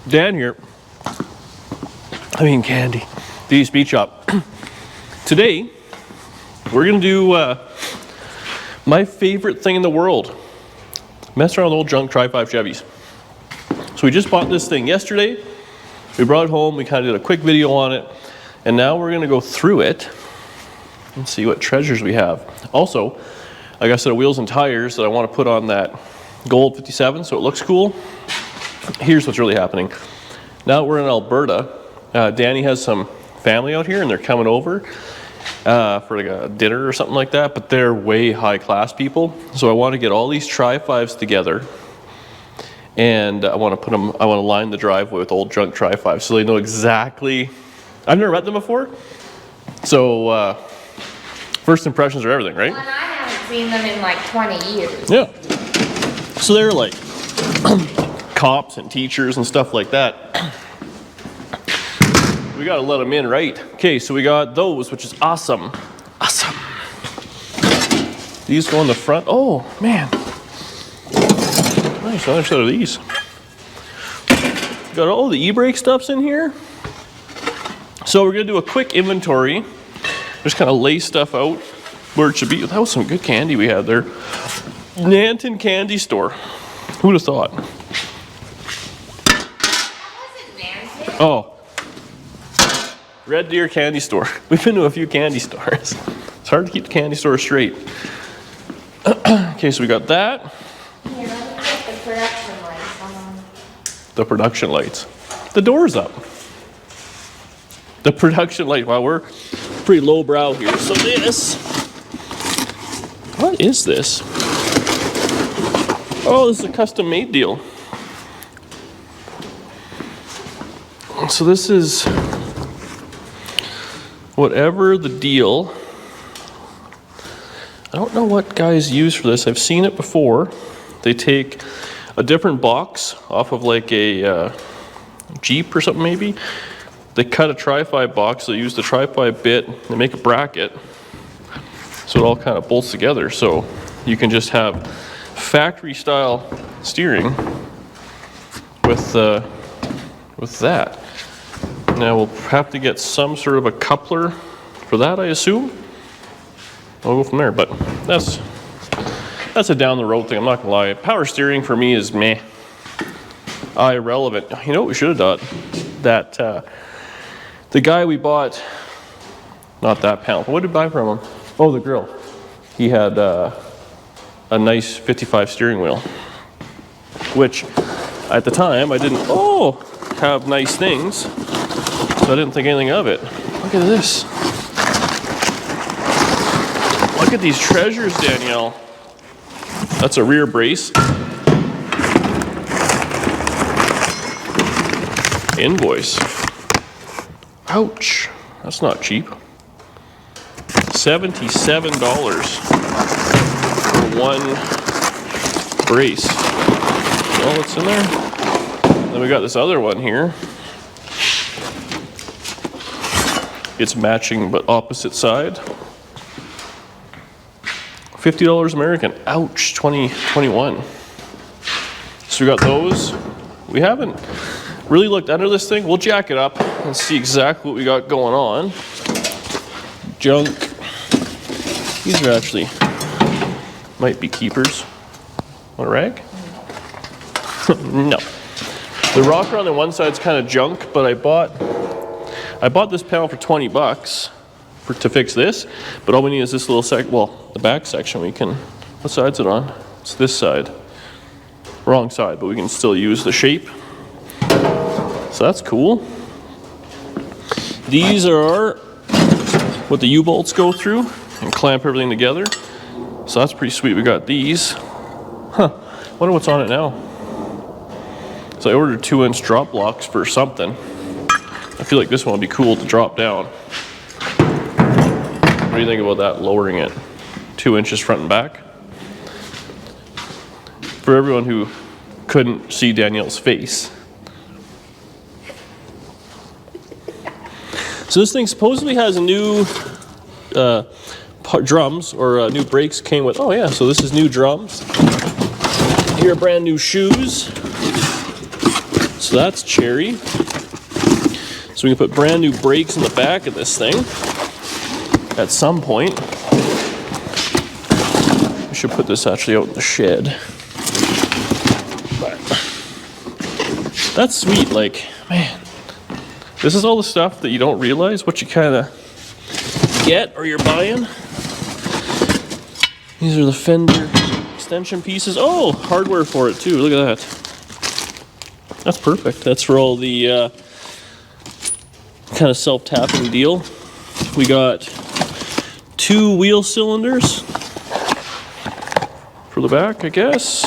Dan here. Candy. D's Beach Shop. Today, we're gonna do my favorite thing in the world. Mess around with old junk Tri-5 Chevys. So we just bought this thing yesterday. We brought it home, we kind of did a quick video on it, and now we're gonna go through it and see what treasures we have. Also, I got a set of wheels and tires that I want to put on that gold 57 so it looks cool. Here's what's really happening. Now we're in Alberta. Danny has some family out here and they're coming over for like a dinner or something like that, but they're way high class people. So I want to get all these Tri-5s together and I want to line the driveway with old junk Tri-5s so they know exactly. I've never met them before. So first impressions are everything, right? Well, and I haven't seen them in like 20 years. Yeah. So they're like cops and teachers and stuff like that. We gotta let them in, right? Okay, so we got those, which is awesome. Awesome. These go in the front. Oh, man. Nice, another set of these. Got all the e-brake stuffs in here. So we're gonna do a quick inventory. Just kind of lay stuff out where it should be. That was some good candy we had there. Nanton Candy Store. Who'd have thought? That wasn't Nanton. Oh. Red Deer Candy Store. We've been to a few candy stores. It's hard to keep the candy store straight. Okay, so we got that. Here, let me get the production lights on. The production lights. The door's up. The production light. Wow, we're pretty lowbrow here. So this. What is this? Oh, this is a custom made deal. So this is whatever the deal. I don't know what guys use for this. I've seen it before. They take a different box off of like a Jeep or something maybe. They cut a Tri-5 box, they use the Tri-5 bit, they make a bracket so it all kind of bolts together. So you can just have factory style steering with that. Now we'll have to get some sort of a coupler for that, I assume. I'll go from there, but that's a down the road thing, I'm not gonna lie. Power steering for me is meh. Irrelevant. You know what we should have done? That the guy we bought, not that panel, what did we buy from him? Oh, the grill. He had a nice 55 steering wheel, which at the time I didn't, have nice things, so I didn't think anything of it. Look at this. Look at these treasures, Danielle. That's a rear brace. Invoice. Ouch. That's not cheap. $77 for one brace. All that's in there. Then we got this other one here. It's matching but opposite side. $50 American. Ouch. 2021. So we got those. We haven't really looked under this thing. We'll jack it up and see exactly what we got going on. Junk. These are actually, might be keepers. Want a rag? No. The rocker on the one side's kind of junk, but I bought this panel for 20 bucks to fix this, but all we need is this little the back section. We can, what side's it on? It's this side. Wrong side, but we can still use the shape. So that's cool. These are what the U-bolts go through and clamp everything together. So that's pretty sweet. We got these. Wonder what's on it now. So I ordered 2-inch drop blocks for something. I feel like this one would be cool to drop down. What do you think about that, lowering it 2 inches front and back? For everyone who couldn't see Danielle's face. So this thing supposedly has a new drums, or new brakes came with. Oh yeah, so this is new drums. Here are brand new shoes. So that's cherry. So we can put brand new brakes in the back of this thing at some point. We should put this actually out in the shed. But that's sweet, like, man. This is all the stuff that you don't realize what you kind of get or you're buying. These are the fender extension pieces. Oh, hardware for it too. Look at that. That's perfect. That's for all the kind of self-tapping deal. We got 2 wheel cylinders for the back, I guess.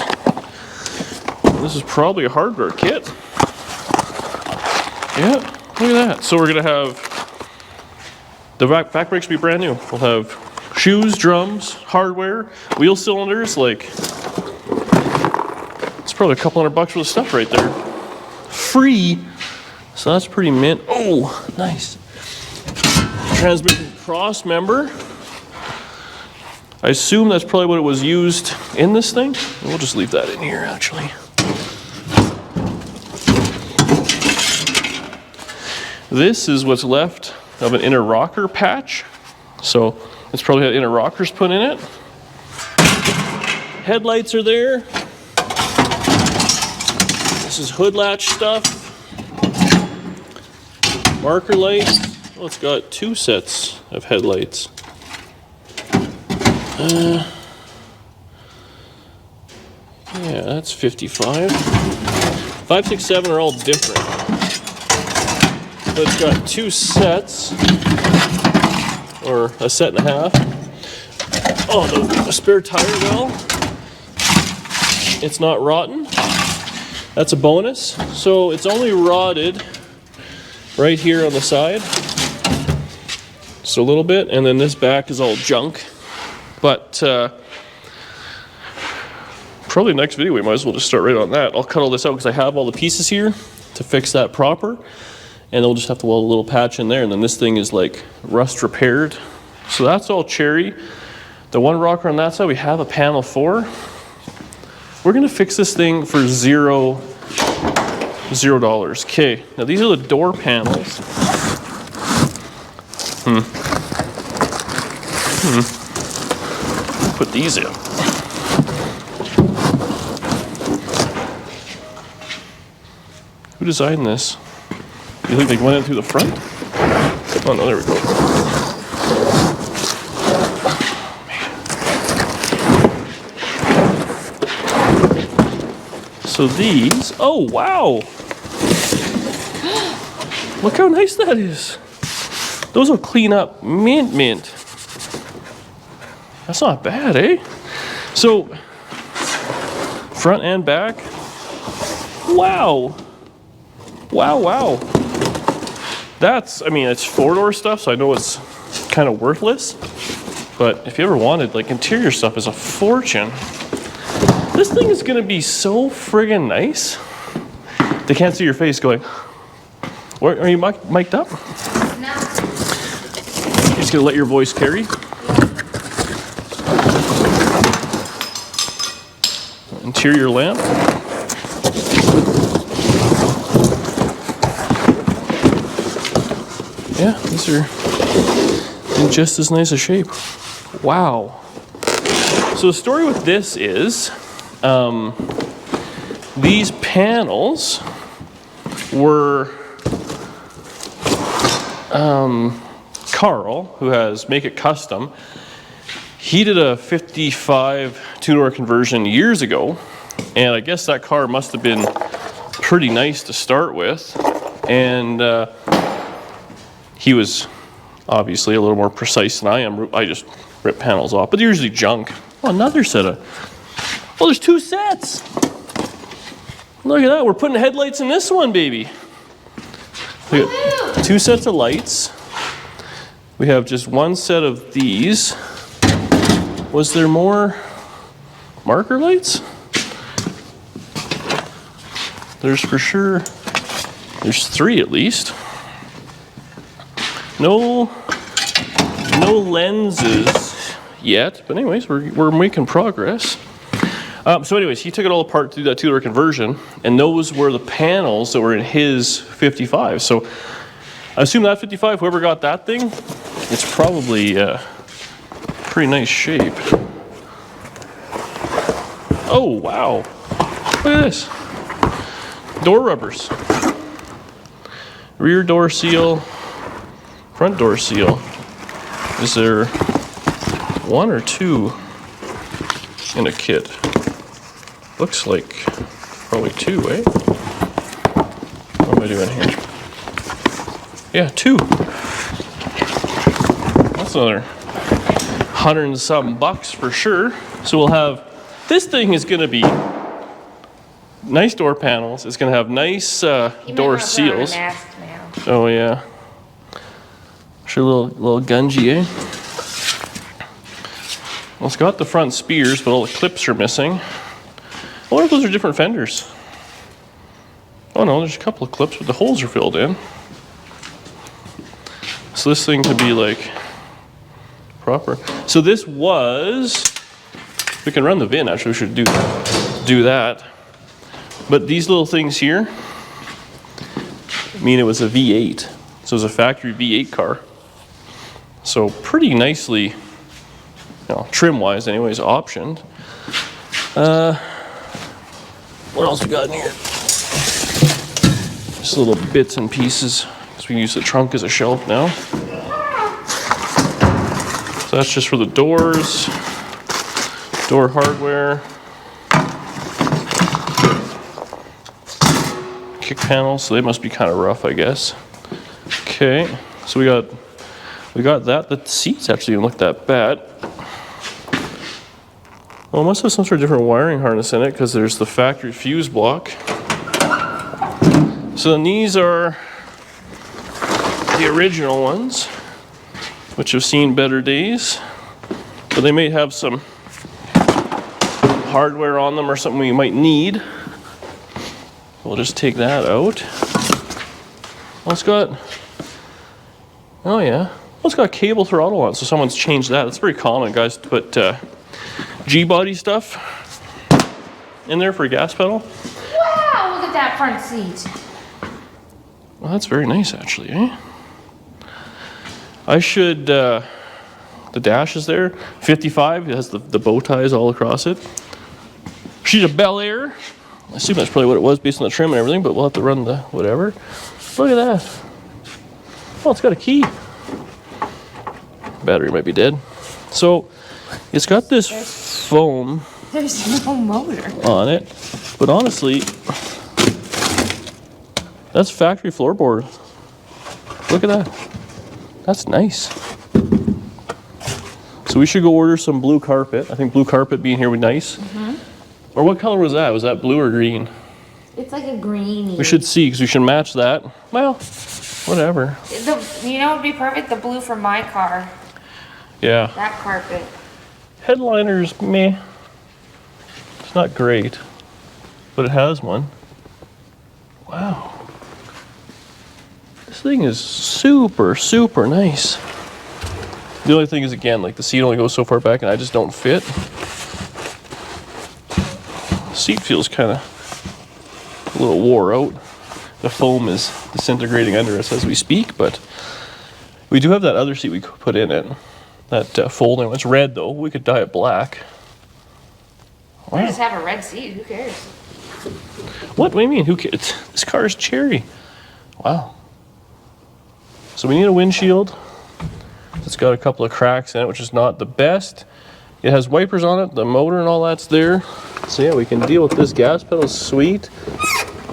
This is probably a hardware kit. Yeah, look at that. So we're gonna have the back brakes will be brand new. We'll have shoes, drums, hardware, wheel cylinders. Like, it's probably a couple $100 worth of stuff right there. Free. So that's pretty mint. Oh, nice. Transmission cross member. I assume that's probably what it was used in this thing. We'll just leave that in here, actually. This is what's left of an inner rocker patch. So it's probably had inner rockers put in it. Headlights are there. This is hood latch stuff. Marker lights. Oh, it's got 2 sets of headlights. Yeah, that's 55. 5, 6, 7 are all different. But it's got 2 sets, or a set and a half. Oh, the spare tire well. It's not rotten. That's a bonus. So it's only rotted right here on the side. Just a little bit, and then this back is all junk. But probably next video we might as well just start right on that. I'll cut all this out because I have all the pieces here to fix that proper. And we'll just have to weld a little patch in there, and then this thing is like rust repaired. So that's all cherry. The one rocker on that side, we have a panel for. We're gonna fix this thing for $0. Okay, now these are the door panels. Put these in. Who designed this? You think they went in through the front? Oh no, there we go. So these, oh wow! Look how nice that is. Those will clean up mint. That's not bad, eh? So, front and back. Wow. Wow. That's, I mean, it's 4-door stuff, so I know it's kind of worthless. But if you ever wanted, like, interior stuff is a fortune. This thing is gonna be so friggin' nice. They can't see your face going, are you mic'd up? No. You're just gonna let your voice carry? Interior lamp. Yeah, these are in just as nice a shape. Wow. So the story with this is, these panels were, Carl, who has Make It Custom, he did a 55 two-door conversion years ago, and I guess that car must have been pretty nice to start with, and he was obviously a little more precise than I am. I just rip panels off, but they're usually junk. Oh, another set of, well, there's 2 sets. Look at that, we're putting headlights in this one, baby. We got 2 sets of lights. We have just 1 set of these. Was there more marker lights? There's for sure, there's 3 at least. No lenses yet, but anyways, we're making progress. So anyways, he took it all apart to do that two-door conversion, and those were the panels that were in his 55. So I assume that 55, whoever got that thing, it's probably pretty nice shape. Oh, wow. Look at this. Door rubbers. Rear door seal, front door seal. Is there one or two in a kit? Looks like probably two, eh? What am I doing here? Yeah, two. That's another $100 and something bucks for sure. So we'll have, this thing is gonna be nice door panels. It's gonna have nice door seals. Oh yeah. Sure, little gungy, eh? Well, it's got the front spears, but all the clips are missing. I wonder if those are different fenders. Oh no, there's a couple of clips, but the holes are filled in. So this thing could be like proper. So this was, we can run the VIN, actually we should do that. But these little things here mean it was a V8. So it was a factory V8 car. So pretty nicely, you know, trim-wise anyways, optioned. What else we got in here? Just little bits and pieces, because we can use the trunk as a shelf now. So that's just for the doors, door hardware, kick panels, so they must be kind of rough, I guess. Okay, so we got that. The seats actually didn't look that bad. Well, it must have some sort of different wiring harness in it because there's the factory fuse block. So then these are the original ones, which have seen better days. But they may have some hardware on them or something we might need. We'll just take that out. Well, it's got, oh yeah, well, it's got cable throttle on, so someone's changed that. It's very common, guys, to put G-body stuff in there for a gas pedal. Wow, look at that front seat. Well, that's very nice, actually, eh? I should, the dash is there. 55, it has the bow ties all across it. She's a Bel Air. I assume that's probably what it was based on the trim and everything, but we'll have to run the whatever. Look at that. Oh, it's got a key. Battery might be dead. So, it's got this foam. There's no motor On it, but honestly, that's factory floorboard. Look at that. That's nice. So we should go order some blue carpet. I think blue carpet being here would be nice. Or what color was that? Was that blue or green? It's like a greeny. We should see, because we should match that. Well, whatever. You know what would be perfect? The blue from my car. Yeah. That carpet. Headliners, meh. It's not great, but it has one. Wow. This thing is super, super nice. The only thing is, again, like the seat only goes so far back and I just don't fit. The seat feels kind of a little wore out. The foam is disintegrating under us as we speak, but we do have that other seat we could put in it. That folding one. It's red though. We could dye it black. Wow. I just have a red seat. Who cares? What do you mean? Who cares? This car is cherry. Wow. So we need a windshield. It's got a couple of cracks in it, which is not the best. It has wipers on it. The motor and all that's there. So yeah, we can deal with this gas pedal. Sweet.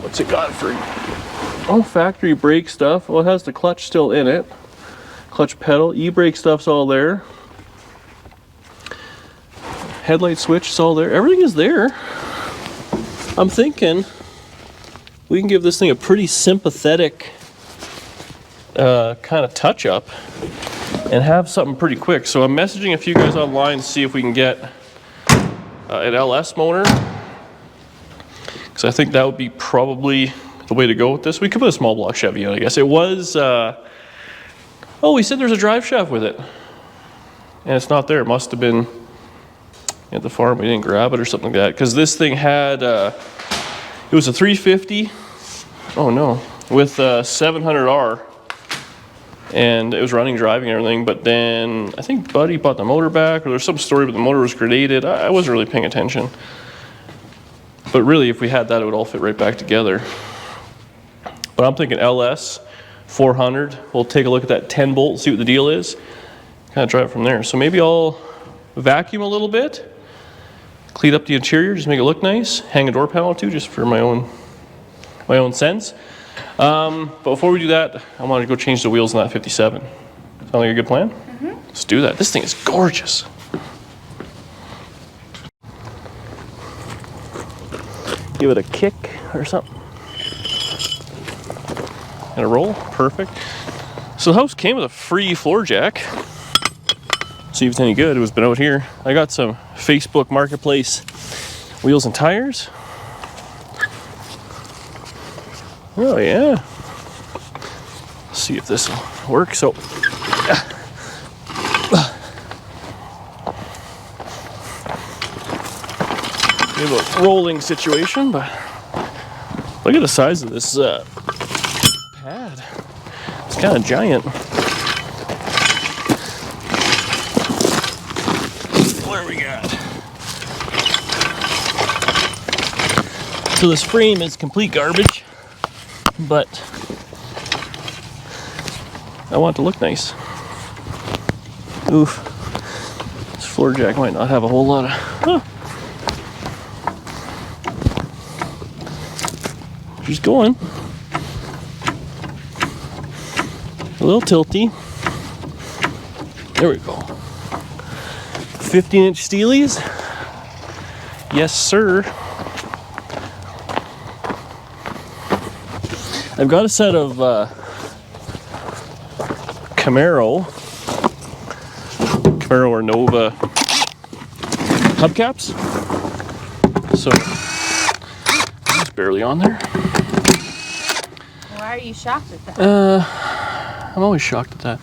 What's it got for? Oh, factory brake stuff. Well, it has the clutch still in it. Clutch pedal, e-brake stuff's all there. Headlight switch is all there. Everything is there. I'm thinking we can give this thing a pretty sympathetic kind of touch up and have something pretty quick. So I'm messaging a few guys online to see if we can get an LS motor, because I think that would be probably the way to go with this. We could put a small block Chevy on, I guess. It was oh, we said there's a drive shaft with it, and it's not there. It must have been at the farm. We didn't grab it or something like that. Because this thing had, it was a 350. Oh no. With 700R. And it was running, driving, and everything. But then I think Buddy bought the motor back, or there's some story, but the motor was grenaded. I wasn't really paying attention. But really, if we had that, it would all fit right back together. But I'm thinking LS 400. We'll take a look at that 10 bolt, see what the deal is. Kind of drive it from there. So maybe I'll vacuum a little bit, clean up the interior, just make it look nice. Hang a door panel too, just for my own sense. But before we do that, I want to go change the wheels on that 57. Sound like a good plan? Mm-hmm. Let's do that. This thing is gorgeous. Give it a kick or something. And a roll. Perfect. So the house came with a free floor jack. See if it's any good. It was been out here. I got some Facebook Marketplace wheels and tires. Oh yeah. Let's see if this will work. So we have a rolling situation, but look at the size of this pad. It's kind of giant. What do we got? So this frame is complete garbage, but I want it to look nice. Oof. This floor jack might not have a whole lot of... Huh. She's going. A little tilty. There we go. 15-inch Steelies. Yes, sir. I've got a set of Camaro or Nova hubcaps. So it's barely on there. Why are you shocked at that? I'm always shocked at that.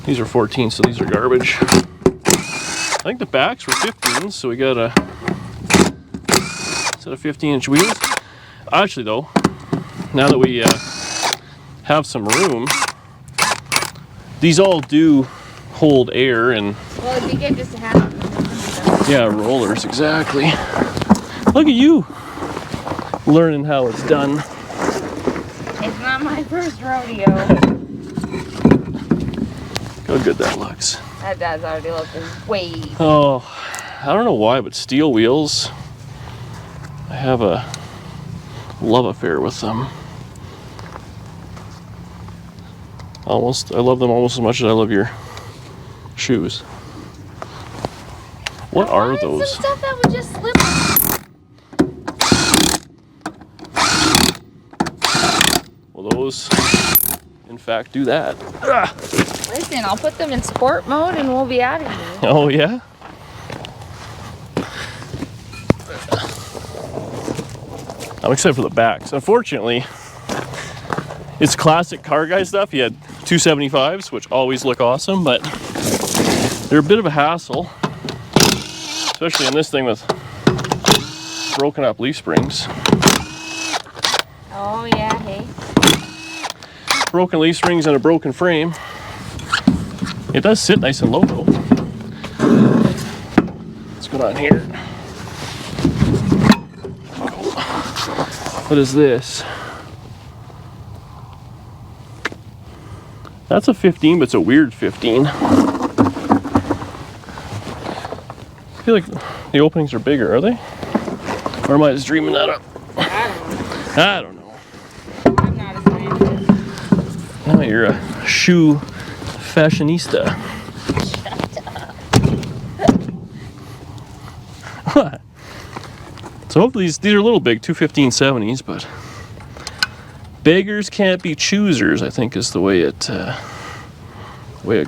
These are 14, so these are garbage. I think the backs were 15s, so we got a set of 15-inch wheels. Actually, though, now that we have some room, these all do hold air and... Well, it'd be good just to have them. Yeah, rollers, exactly. Look at you, learning how it's done. It's not my first rodeo. How good that looks. That dad's already looking way. Oh, I don't know why, but steel wheels, I have a love affair with them. I love them almost as much as I love your shoes. What are those? Some stuff that would just slip. Well, those, in fact, do that. Listen, I'll put them in sport mode and we'll be out of here. Oh, yeah? I'm excited for the backs. Unfortunately, it's classic car guy stuff. You had 275s, which always look awesome, but they're a bit of a hassle, especially on this thing with broken up leaf springs. Oh yeah, hey. Broken leaf springs and a broken frame. It does sit nice and low though. What's going on here? What is this? That's a 15, but it's a weird 15. I feel like the openings are bigger, are they? Or am I just dreaming that up? I don't know. I'm not a scientist. No, you're a shoe fashionista. What? So hopefully these are a little big, 215/70s, but beggars can't be choosers, I think is the way it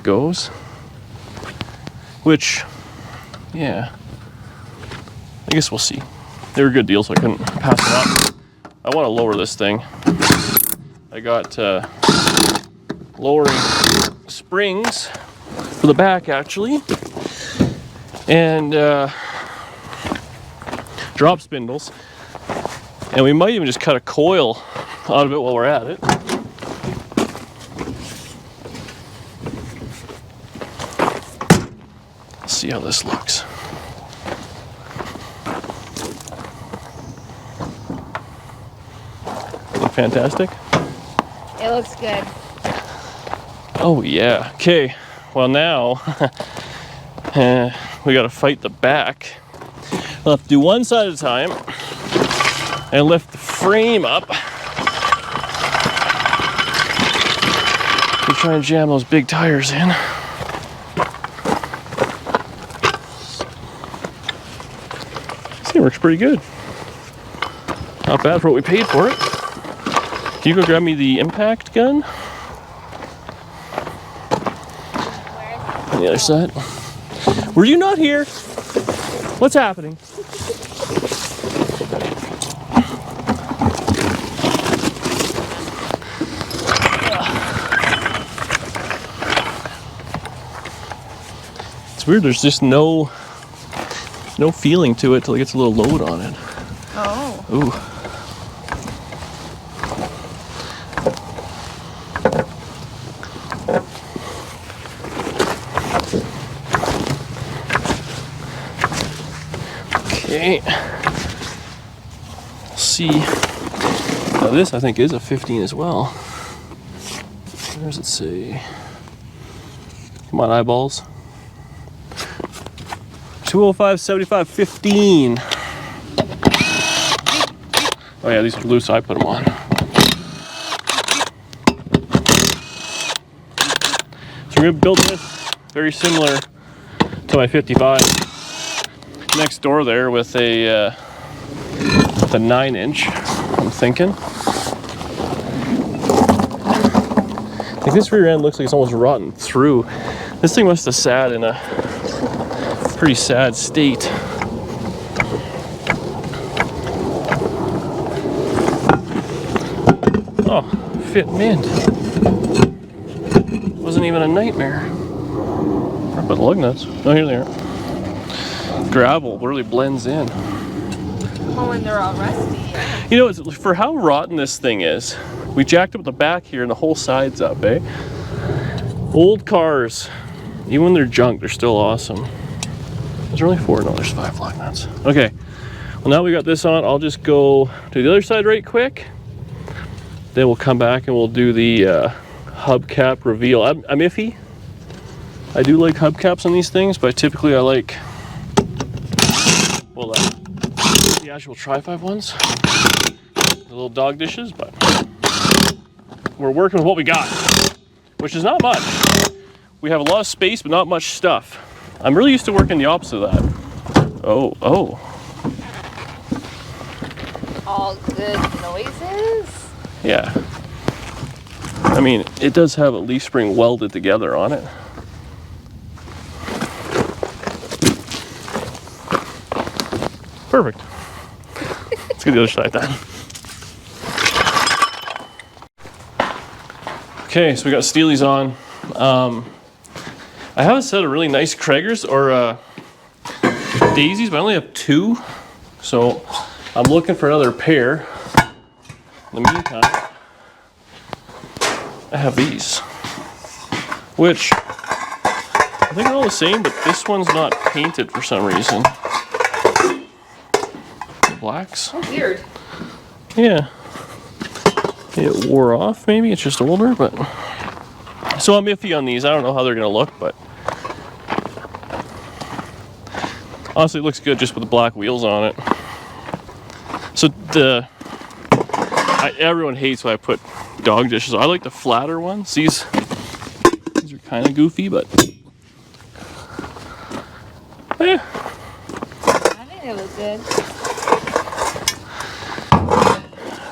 goes. Which, yeah, I guess we'll see. They were good deals, so I couldn't pass them up. I want to lower this thing. I got lowering springs for the back, actually. And drop spindles. And we might even just cut a coil out of it while we're at it. Let's see how this looks. Look fantastic? It looks good. Oh yeah. Okay. Well now we gotta fight the back. We'll have to do one side at a time and lift the frame up. We try and jam those big tires in. See, it works pretty good. Not bad for what we paid for it. Can you go grab me the impact gun? On the other side. Were you not here? What's happening? It's weird, there's just no feeling to it till it gets a little load on it. Oh. Ooh. Okay. See. Now this I think is a 15 as well. Where does it say? Come on, eyeballs. 205, 75, 15. Oh yeah, these are loose, I put them on. So we're gonna build this very similar to my 55. Next door there with a 9-inch, I'm thinking. Like this rear end looks like it's almost rotten through. This thing must have sat in a pretty sad state. Oh, fit mint. Wasn't even a nightmare. I put lug nuts. Oh, here they are. Gravel really blends in. Well, when they're all rusty. Yeah. You know, for how rotten this thing is, we jacked up the back here and the whole side's up, eh? Old cars, even when they're junk, they're still awesome. There's only 4, no, there's 5 lug nuts. Okay, well now we got this on, I'll just go to the other side right quick. Then we'll come back and we'll do the hubcap reveal. I'm iffy. I do like hubcaps on these things, but typically I like, well, the actual Tri-5 ones. The little dog dishes, but we're working with what we got, which is not much. We have a lot of space, but not much stuff. I'm really used to working the opposite of that. Oh. All good noises? Yeah. I mean, it does have a leaf spring welded together on it. Perfect. Let's get the other side done. Okay, so we got Steely's on. I have a set of really nice Kraggers or daisies, but I only have 2. So I'm looking for another pair. In the meantime, I have these, which I think are all the same, but this one's not painted for some reason. The blacks. Oh, weird. Yeah. It wore off, maybe. It's just older, but... So I'm iffy on these. I don't know how they're going to look, but... Honestly, it looks good just with the black wheels on it. So everyone hates when I put dog dishes. I like the flatter ones. These are kind of goofy, but... I think they look good.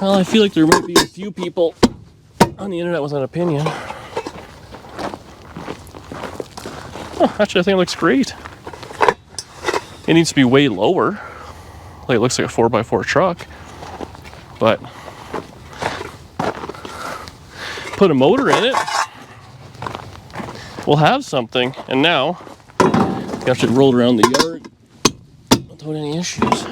Well, I feel like there might be a few people on the internet with an opinion. Oh, actually, I think it looks great. It needs to be way lower. Like it looks like a 4x4 truck. But put a motor in it, we'll have something. And now, you have to roll around the yard without any issues.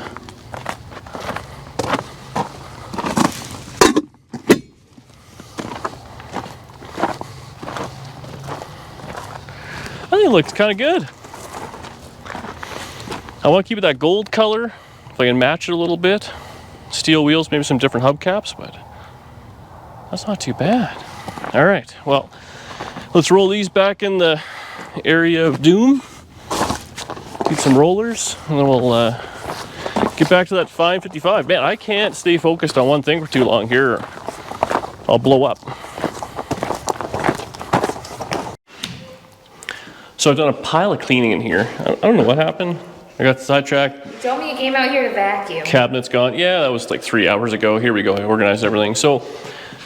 It looks kind of good. I want to keep it that gold color, if I can match it a little bit. Steel wheels, maybe some different hubcaps, but that's not too bad. All right, well, let's roll these back in the area of doom. Keep some rollers, and then we'll get back to that 555. Man, I can't stay focused on one thing for too long here. I'll blow up. So I've done a pile of cleaning in here. I don't know what happened. I got sidetracked. You told me you came out here to vacuum. Cabinet's gone. Yeah, that was like 3 hours ago. Here we go. I organized everything. So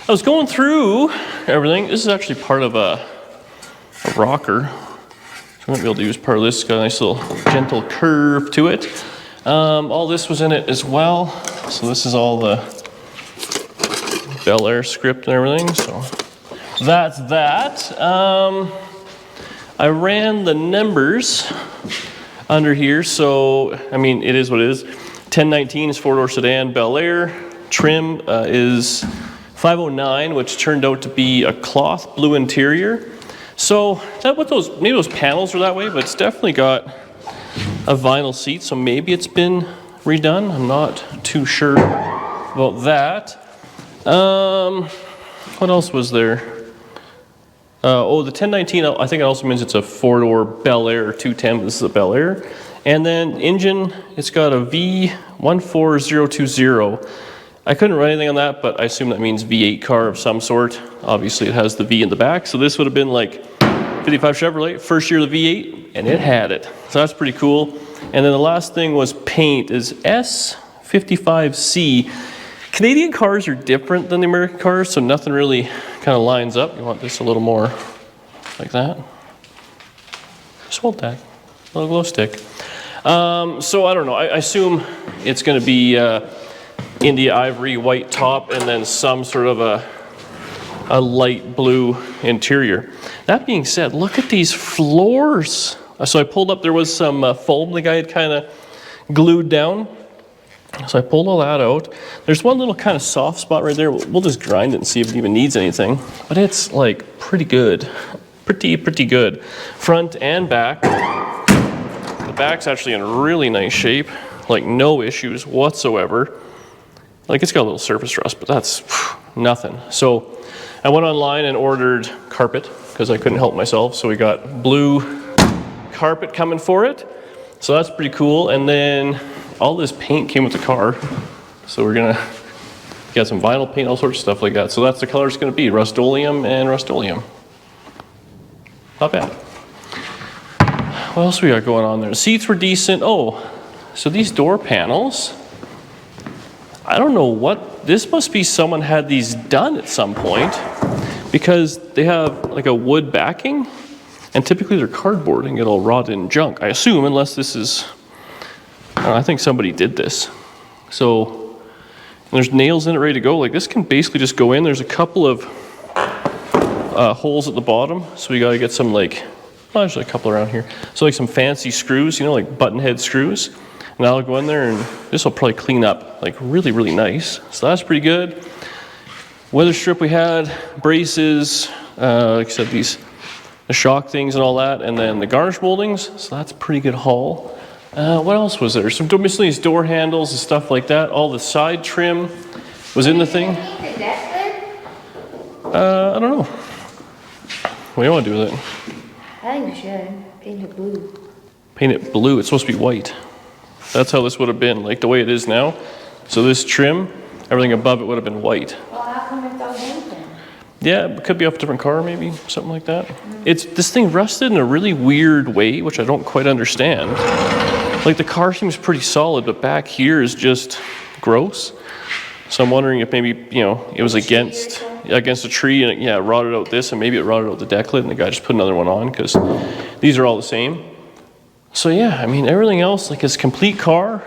I was going through everything. This is actually part of a rocker. So I might be able to use part of this. It's got a nice little gentle curve to it. All this was in it as well. So this is all the Bel Air script and everything. So that's that. I ran the numbers under here. So, I mean, it is what it is. 1019 is 4-door sedan Bel Air. Trim is 509, which turned out to be a cloth blue interior. So, that what those, maybe those panels are that way, but it's definitely got a vinyl seat, so maybe it's been redone. I'm not too sure about that. What else was there? Oh, the 1019, I think it also means it's a 4-door Bel Air 210, but this is a Bel Air. And then engine, it's got a V14020. I couldn't write anything on that, but I assume that means V8 car of some sort. Obviously, it has the V in the back, so this would have been like 55 Chevrolet, first year of the V8, and it had it. So that's pretty cool. And then the last thing was paint, is S55C. Canadian cars are different than the American cars, so nothing really kind of lines up. You want this a little more like that. Just hold that, a little glow stick. So I don't know, I assume it's gonna be India ivory white top and then some sort of a light blue interior. That being said, look at these floors. So I pulled up, there was some foam the guy had kind of glued down. So I pulled all that out. There's one little kind of soft spot right there. We'll just grind it and see if it even needs anything. But it's like pretty good. Pretty good. Front and back. The back's actually in really nice shape. Like no issues whatsoever. Like it's got a little surface rust, but that's nothing. So I went online and ordered carpet because I couldn't help myself. So we got blue carpet coming for it. So that's pretty cool. And then all this paint came with the car. So we're gonna get some vinyl paint, all sorts of stuff like that. So that's the color it's gonna be, Rust-Oleum and Rust-Oleum. Not bad. What else we got going on there? The seats were decent. Oh, so these door panels, I don't know what, this must be someone had these done at some point because they have like a wood backing and typically they're cardboard and get all rotted and junk. I assume, unless this is, I think somebody did this. So there's nails in it ready to go. Like this can basically just go in. There's a couple of holes at the bottom. So we got to get some like, well, there's a couple around here. So like some fancy screws, you know, like button head screws. And I'll go in there and this will probably clean up like really, really nice. So that's pretty good. Weather strip we had, braces, like I said, the shock things and all that. And then the garnish moldings. So that's a pretty good haul. What else was there? Some miscellaneous door handles and stuff like that. All the side trim was in the thing. I don't know. What do you want to do with it? I think we should. Paint it blue. Paint it blue. It's supposed to be white. That's how this would have been, like the way it is now. So this trim, everything above it would have been white. Well, how come it's all anything? Yeah, it could be off a different car maybe, something like that. It's this thing rusted in a really weird way, which I don't quite understand. Like the car seems pretty solid, but back here is just gross. So I'm wondering if maybe, you know, it was against a tree and it rotted out this and maybe it rotted out the deck lid and the guy just put another one on because these are all the same. So yeah, I mean, everything else, like it's complete car.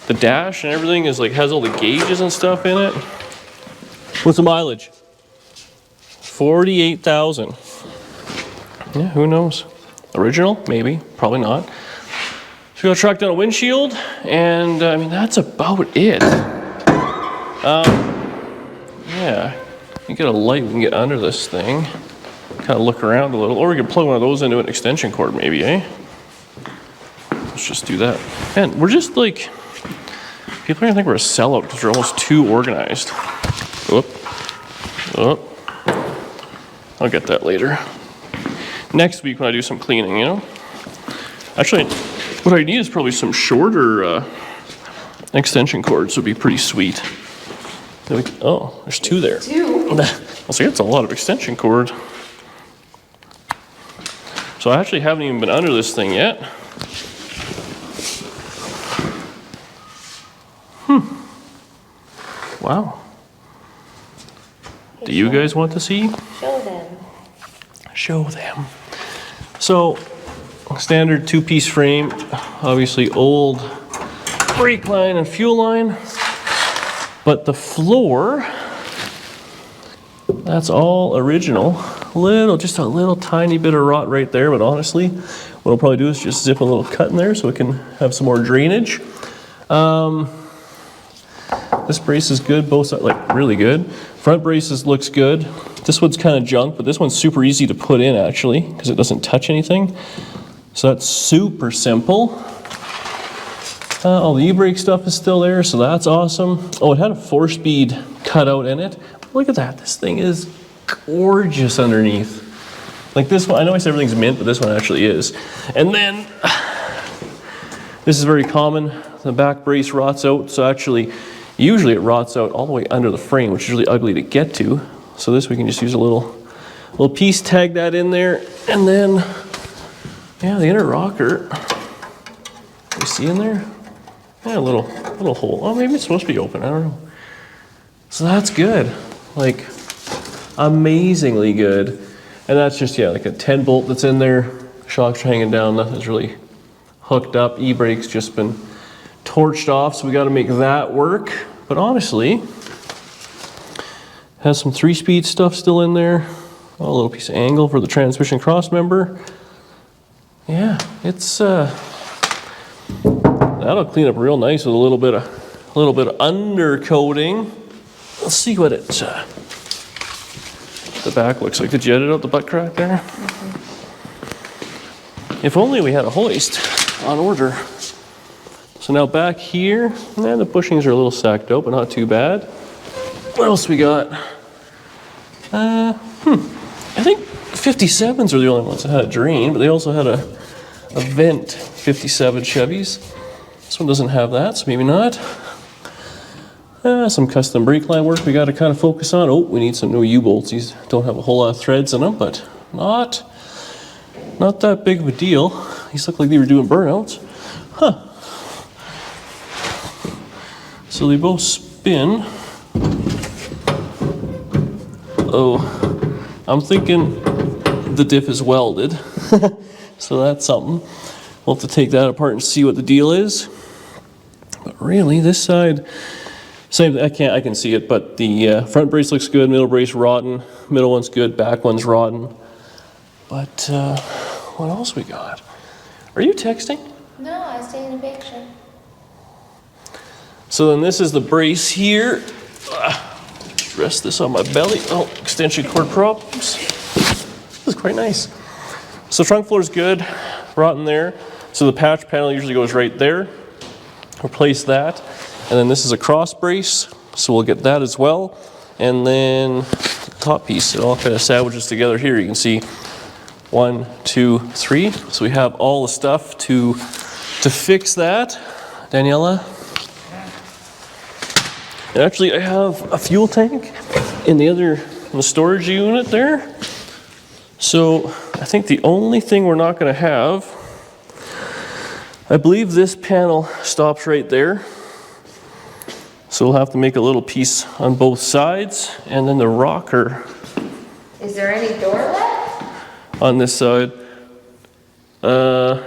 The dash and everything is like, has all the gauges and stuff in it. What's the mileage? 48,000. Yeah, who knows? Original? Maybe, probably not. So we got tracked down a windshield and I mean, that's about it. Yeah, you get a light, we can get under this thing. kind of look around a little. Or we could plug one of those into an extension cord maybe, eh? Let's just do that. Man, we're just like, people are gonna think we're a sellout because we're almost too organized. Whoop. Oh. I'll get that later. Next week when I do some cleaning, you know? Actually, what I need is probably some shorter extension cords would be pretty sweet. Oh, there's two there. Two? I was like, that's a lot of extension cord. So I actually haven't even been under this thing yet. Wow. Do you guys want to see? Show them. Show them. So, standard two-piece frame, obviously old brake line and fuel line, but the floor, that's all original. Just a little tiny bit of rot right there, but honestly, what I'll probably do is just zip a little cut in there so it can have some more drainage. This brace is good, both sides, like really good. Front braces looks good. This one's kind of junk, but this one's super easy to put in actually, because it doesn't touch anything. So that's super simple. All the e-brake stuff is still there, so that's awesome. Oh, it had a 4-speed cutout in it. Look at that, this thing is gorgeous underneath. Like this one, I know I said everything's mint, but this one actually is. And then, this is very common, the back brace rots out, so actually, usually it rots out all the way under the frame, which is really ugly to get to. So this we can just use a little piece, tag that in there, and then, yeah, the inner rocker, you see in there? Yeah, a little hole. Oh, maybe it's supposed to be open, I don't know. So that's good, like amazingly good. And that's just, yeah, like a 10 bolt that's in there, shocks are hanging down, nothing's really hooked up, e-brake's just been torched off, so we got to make that work. But honestly, has some 3-speed stuff still in there. Oh, a little piece of angle for the transmission cross member. Yeah, it's that'll clean up real nice with a little bit of undercoating. Let's see what it the back looks like. Did you edit out the butt crack there? Mm-hmm. If only we had a hoist on order. So now back here, and the bushings are a little sacked out, but not too bad. What else we got? I think 57s are the only ones that had a drain, but they also had a vent 57 Chevys. This one doesn't have that, so maybe not. Some custom brake line work we got to kind of focus on. Oh, we need some new U-bolts. These don't have a whole lot of threads in them, but not that big of a deal. These look like they were doing burnouts. Huh. So they both spin. Oh, I'm thinking the diff is welded. So that's something. We'll have to take that apart and see what the deal is. But really, this side, same. I can see it, but the front brace looks good, middle brace rotten, middle one's good, back one's rotten. But what else we got? Are you texting? No, I was taking a picture. So then this is the brace here. Rest this on my belly. Oh, extension cord props. This is quite nice. So trunk floor is good, rotten there. So the patch panel usually goes right there. Replace that. And then this is a cross brace, so we'll get that as well. And then the top piece, it all kind of sandwiches together here. You can see 1, 2, 3. So we have all the stuff to fix that. Daniela? And actually, I have a fuel tank in the storage unit there. So I think the only thing we're not going to have, I believe this panel stops right there. So we'll have to make a little piece on both sides, and then the rocker. Is there any door left? On this side. Door.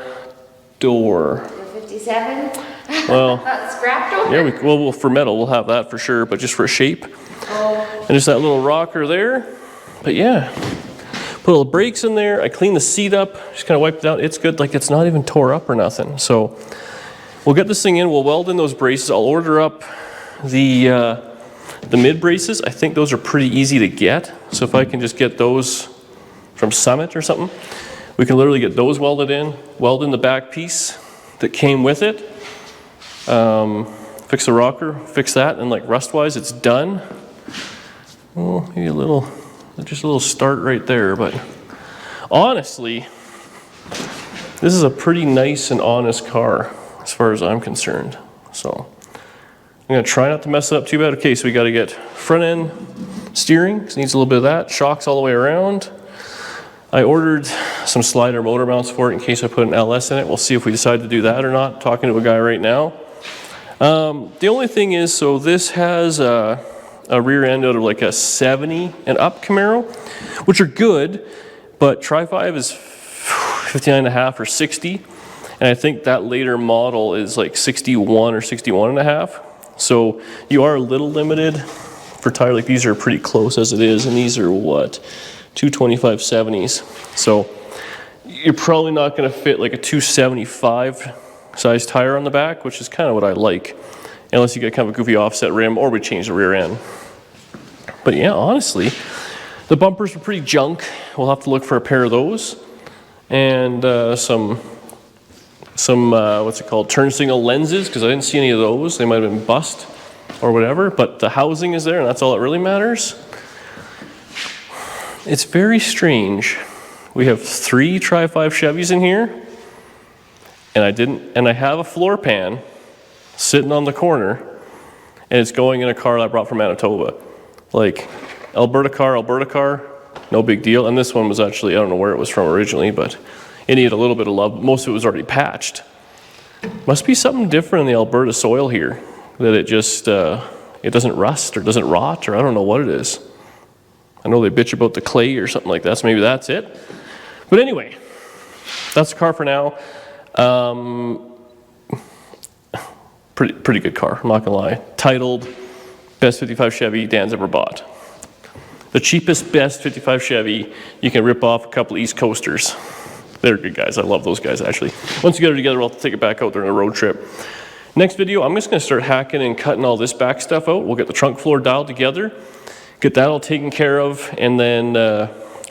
The 57? Well, scrap door? yeah, well, for metal, we'll have that for sure, but just for shape. Oh. And just that little rocker there. But yeah, put all the brakes in there. I cleaned the seat up, just kind of wiped it out. It's good, like it's not even tore up or nothing. So we'll get this thing in, we'll weld in those braces. I'll order up the mid braces. I think those are pretty easy to get. So if I can just get those from Summit or something. We can literally get those welded in, weld in the back piece that came with it, fix the rocker, fix that, and like rust-wise, it's done. Well, maybe just a little start right there, but honestly, this is a pretty nice and honest car as far as I'm concerned. So I'm gonna try not to mess it up too bad. Okay, so we gotta get front end steering, because it needs a little bit of that, shocks all the way around. I ordered some slider motor mounts for it in case I put an LS in it. We'll see if we decide to do that or not. Talking to a guy right now. The only thing is, so this has a rear end out of like a 70 and up Camaro, which are good, but Tri-5 is 59.5 or 60, and I think that later model is like 61 or 61.5. So you are a little limited for tire. Like these are pretty close as it is, and these are what, 225 70s. So you're probably not going to fit like a 275 size tire on the back, which is kind of what I like, unless you get kind of a goofy offset rim, or we change the rear end. But yeah, honestly, the bumpers are pretty junk. We'll have to look for a pair of those, and some what's it called, turn signal lenses, because I didn't see any of those. They might have been bust or whatever, but the housing is there, and that's all that really matters. It's very strange. We have 3 Tri-5 Chevys in here, and I have a floor pan sitting on the corner, and it's going in a car that I brought from Manitoba. Like, Alberta car, no big deal. And this one was actually, I don't know where it was from originally, but it needed a little bit of love. Most of it was already patched. Must be something different in the Alberta soil here, that it just, it doesn't rust or doesn't rot, or I don't know what it is. I know they bitch about the clay or something like that, so maybe that's it. But anyway, that's the car for now. Pretty good car, I'm not gonna lie. Titled Best 55 Chevy Dan's ever bought. The cheapest Best 55 Chevy, you can rip off a couple East Coasters. They're good guys, I love those guys actually. Once we get it together, we'll have to take it back out during a road trip. Next video, I'm just gonna start hacking and cutting all this back stuff out. We'll get the trunk floor dialed together, get that all taken care of, and then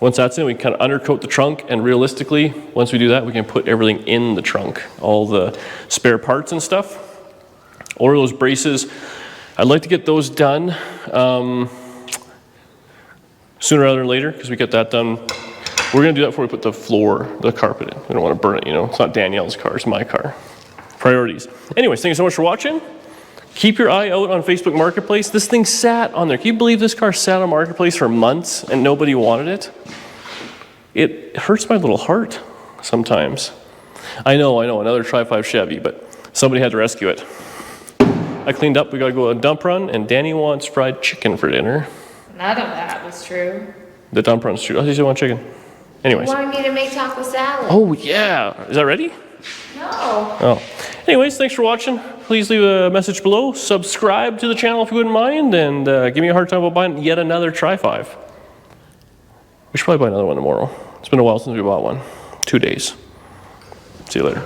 once that's in, we can kind of undercoat the trunk, and realistically, once we do that, we can put everything in the trunk, all the spare parts and stuff. Order those braces. I'd like to get those done sooner rather than later, because we get that done. We're gonna do that before we put the carpet in. We don't want to burn it, you know. It's not Danielle's car, it's my car. Priorities. Anyways, thank you so much for watching. Keep your eye out on Facebook Marketplace. This thing sat on there. Can you believe this car sat on Marketplace for months and nobody wanted it? It hurts my little heart sometimes. I know, another Tri-5 Chevy, but somebody had to rescue it. I cleaned up, we gotta go on a dump run, and Danny wants fried chicken for dinner. None of that was true. The dump run's true. Oh, you still want chicken? Anyways. You wanted me to make taco salad. Oh yeah, is that ready? No. Oh. Anyways, thanks for watching. Please leave a message below. Subscribe to the channel if you wouldn't mind, and give me a hard time about buying yet another Tri-5. We should probably buy another one tomorrow. It's been a while since we bought one. 2 days. See you later.